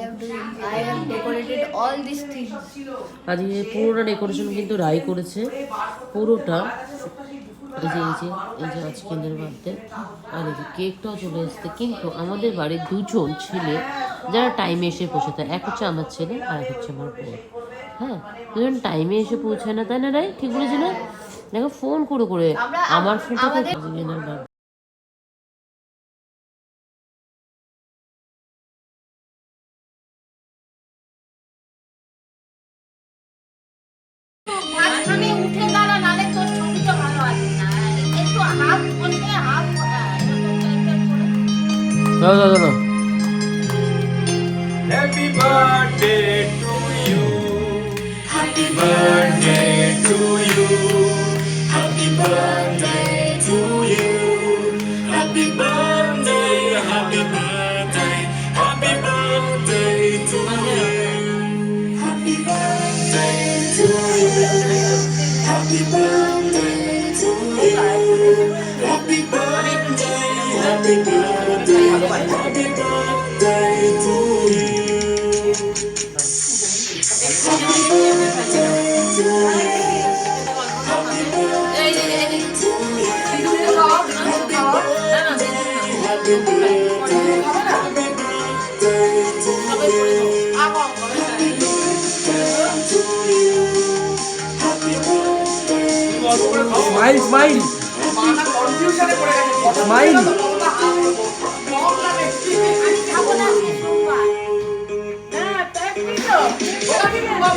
have decorated all these things. আজকে পুরোটা decoration কিন্তু রাই করেছে, পুরোটা। এই যে আজকের বার্থডে, আর এই যে কেকটাও চলে এসছে। কিন্তু আমাদের বাড়ির দুজন ছেলে যারা টাইমে এসে পৌঁছাতে, এক হচ্ছে আমার ছেলে আর এক হচ্ছে আমার বর। হ্যাঁ, দুজন টাইমে এসে পৌঁছায় না, তাই না রাই? ঠিক বলেছি না? দেখো ফোন করে করে আমার ফোনটা উঠে দাঁড়া, নালে তোর ছবিটা ভালো আসে না। একটু হাত বসে হাত দাও। Happy birthday to you. Happy birthday to you. Happy birthday to you. Happy birthday, happy birthday, happy birthday to you. Happy birthday to you. Happy birthday to you. Happy birthday, happy birthday, happy birthday to you. Smile, smile. Smile.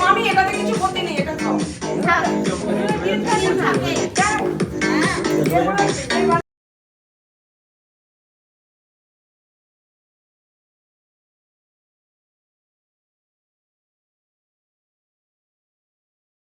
মামি এটাতে কিছু করতে নেই, এটা খাও।